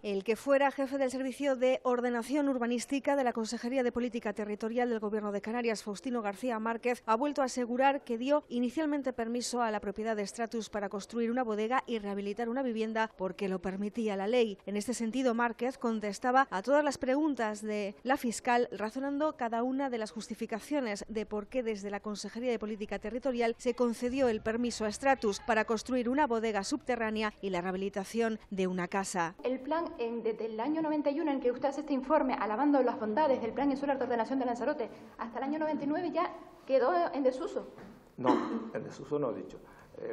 El que fuera jefe del Servicio de Ordenación Urbanística de la Consejería de Política Territorial del Gobierno de Canarias, Faustino García Márquez, ha vuelto a asegurar que dio inicialmente permiso a la propiedad de Stratus para construir una bodega y rehabilitar una vivienda porque lo permitía la ley. En este sentido, Márquez contestaba a todas las preguntas de la fiscal, razonando cada una de las justificaciones de por qué desde la Consejería de Política Territorial se concedió el permiso a Stratus para construir una bodega subterránea y la rehabilitación de una casa. El plan, desde el año 91 en que usted hace este informe alabando las bondades del Plan Insular de Ordenación de Lanzarote, hasta el año 99 ya quedó en desuso. No, en desuso no he dicho.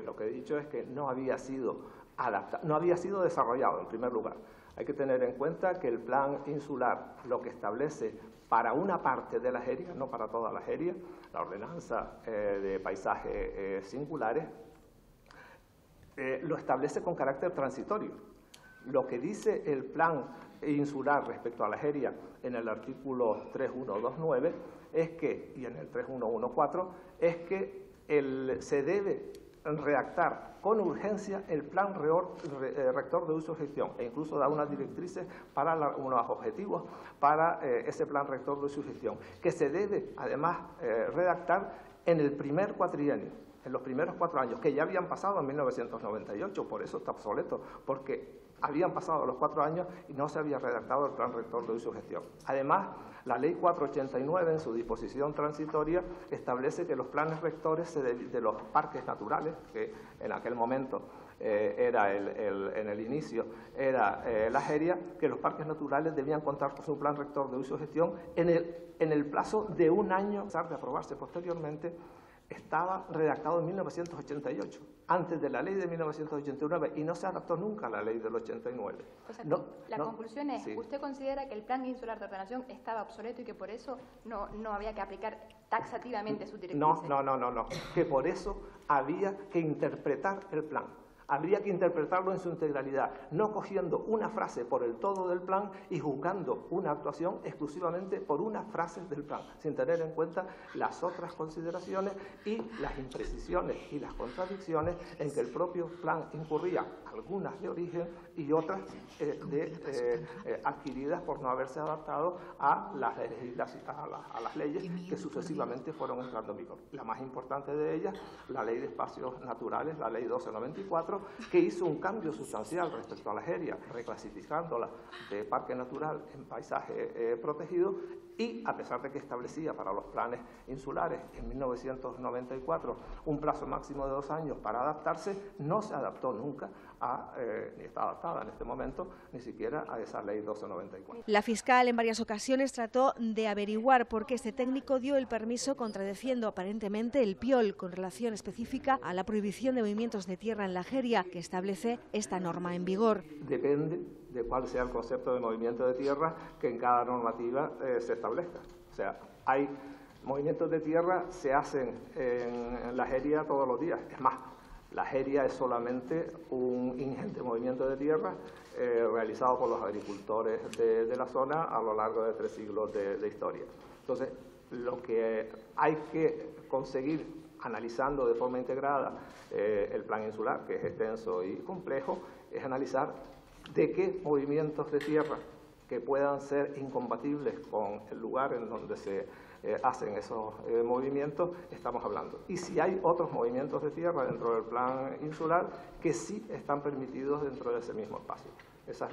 Lo que he dicho es que no había sido adaptado, no había sido desarrollado en primer lugar. Hay que tener en cuenta que el Plan Insular lo que establece para una parte de las áreas, no para todas las áreas, la ordenanza de paisajes singulares, lo establece con carácter transitorio. Lo que dice el plan insular respecto a la áreas en el artículo 3129 es que, y en el 3114, es que se debe redactar con urgencia el plan rector de uso y gestión e incluso da unas directrices para unos objetivos para ese plan rector de uso y gestión, que se debe además redactar en el primer cuatrienio, en los primeros 4 años, que ya habían pasado en 1998, por eso está obsoleto, porque habían pasado los 4 años y no se había redactado el plan rector de uso y gestión. Además, la Ley 489, en su disposición transitoria, establece que los planes rectores de los parques naturales, que en aquel momento era en el inicio era la AGERIA, que los parques naturales debían contar con su plan rector de uso y gestión en el plazo de 1 año, a pesar de aprobarse posteriormente. Estaba redactado en 1988, antes de la ley de 1989, y no se adaptó nunca a la ley del 89. O sea, la conclusión es, sí. ¿Usted considera que el Plan Insular de Ordenación estaba obsoleto y que por eso no había que aplicar taxativamente sus directrices? No, que por eso había que interpretar el plan. Habría que interpretarlo en su integralidad, no cogiendo una frase por el todo del plan y juzgando una actuación exclusivamente por unas frases del plan, sin tener en cuenta las otras consideraciones y las imprecisiones y las contradicciones en que el propio plan incurría, algunas de origen y otras adquiridas por no haberse adaptado a las leyes que sucesivamente fueron entrando en vigor. La más importante de ellas, la Ley de Espacios Naturales, la Ley 1294, que hizo un cambio sustancial respecto a la AGERIA, reclasificándola de parque natural en paisaje protegido, y a pesar de que establecía para los planes insulares en 1994 un plazo máximo de 2 años para adaptarse, no se adaptó nunca ni está adaptada en este momento, ni siquiera a esa Ley 1294. La fiscal en varias ocasiones trató de averiguar por qué este técnico dio el permiso, contradeciendo aparentemente el PIOL con relación específica a la prohibición de movimientos de tierra en la AGERIA que establece esta norma en vigor. Depende de cuál sea el concepto de movimiento de tierra que en cada normativa se establezca. O sea, hay movimientos de tierra se hacen en la AGERIA todos los días. Es más, la AGERIA es solamente un ingente movimiento de tierra realizado por los agricultores de la zona a lo largo de 3 siglos de historia. Entonces, lo que hay que conseguir, analizando de forma integrada el plan insular, que es extenso y complejo, es analizar de qué movimientos de tierra que puedan ser incompatibles con el lugar en donde se hacen esos movimientos estamos hablando. Y si hay otros movimientos de tierra dentro del plan insular que sí están permitidos dentro de ese mismo espacio. Ese es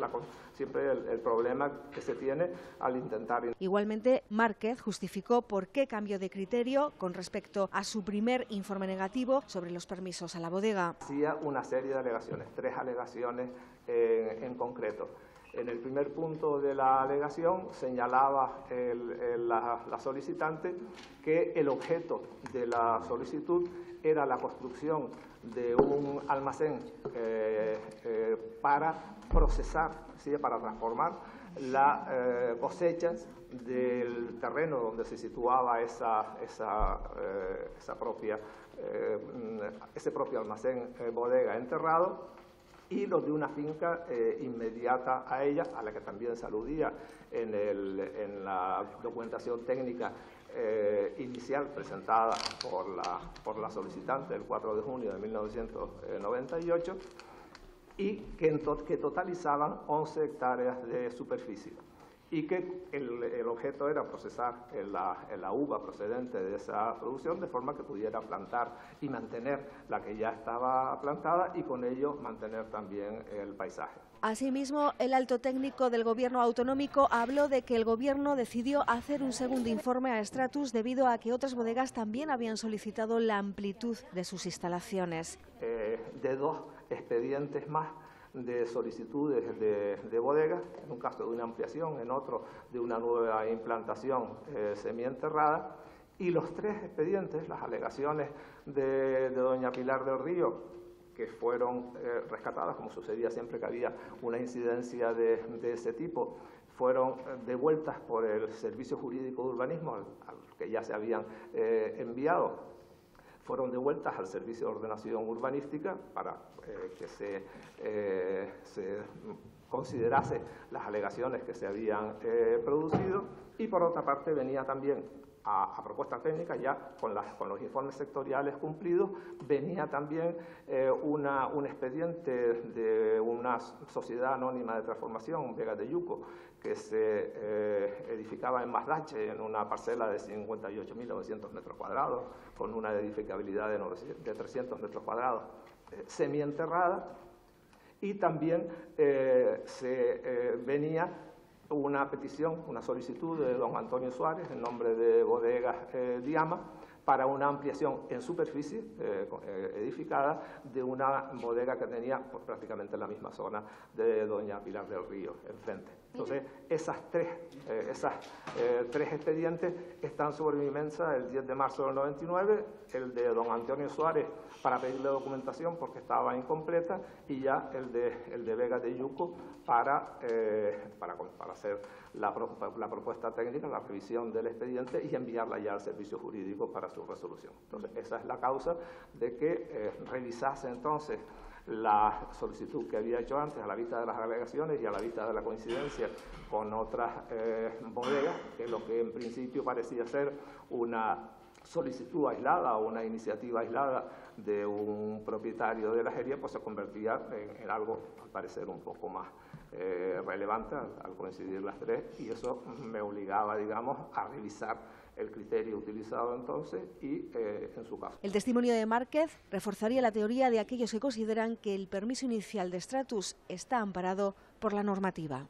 siempre el problema que se tiene al intentar. Igualmente, Márquez justificó por qué cambió de criterio con respecto a su primer informe negativo sobre los permisos a la bodega. Hacía una serie de alegaciones, 3 alegaciones en concreto. En el primer punto de la alegación señalaba la solicitante que el objeto de la solicitud era la construcción de un almacén para procesar, ¿sí?, para transformar las cosechas del terreno donde se situaba ese propio almacén bodega enterrado, y los de una finca inmediata a ella, a la que también se aludía en la documentación técnica inicial presentada por la solicitante el 4 de junio de 1998, y que totalizaban 11 hectáreas de superficie, y que el objeto era procesar la uva procedente de esa producción de forma que pudiera plantar y mantener la que ya estaba plantada y con ello mantener también el paisaje. Asimismo, el alto técnico del Gobierno autonómico habló de que el Gobierno decidió hacer un segundo informe a Stratus debido a que otras bodegas también habían solicitado la amplitud de sus instalaciones. De 2 expedientes más de solicitudes de bodegas, en un caso de una ampliación, en otro de una nueva implantación semienterrada, y los 3 expedientes, las alegaciones de doña Pilar del Río, que fueron rescatadas, como sucedía siempre que había una incidencia de ese tipo, fueron devueltas por el Servicio Jurídico de Urbanismo, al que ya se habían enviado, fueron devueltas al Servicio de Ordenación Urbanística para que se considerase las alegaciones que se habían producido, y por otra parte venía también a propuesta técnica, ya con los informes sectoriales cumplidos, venía también un expediente de una sociedad anónima de transformación, Vega de Yuco, que se edificaba en Masdache, en una parcela de 58.900 metros cuadrados, con una edificabilidad de 300 metros cuadrados, semienterrada, y también venía una petición, una solicitud de don Antonio Suárez, en nombre de Bodegas Diama, para una ampliación en superficie edificada de una bodega que tenía pues, prácticamente la misma zona de doña Pilar del Río, enfrente. Entonces, esas tres expedientes están sobre mi mesa el 10 de marzo del 99, el de don Antonio Suárez para pedirle documentación porque estaba incompleta, y ya el de Vega de Yuco para hacer la propuesta técnica, la revisión del expediente y enviarla ya al servicio jurídico para su resolución. Entonces, esa es la causa de que revisase entonces la solicitud que había hecho antes a la vista de las alegaciones y a la vista de la coincidencia con otras bodegas, que lo que en principio parecía ser una solicitud aislada o una iniciativa aislada de un propietario de la jería, pues se convertía en algo, al parecer, un poco más relevante al coincidir las 3, y eso me obligaba, digamos, a revisar el criterio utilizado entonces y en su caso. El testimonio de Márquez reforzaría la teoría de aquellos que consideran que el permiso inicial de Stratus está amparado por la normativa.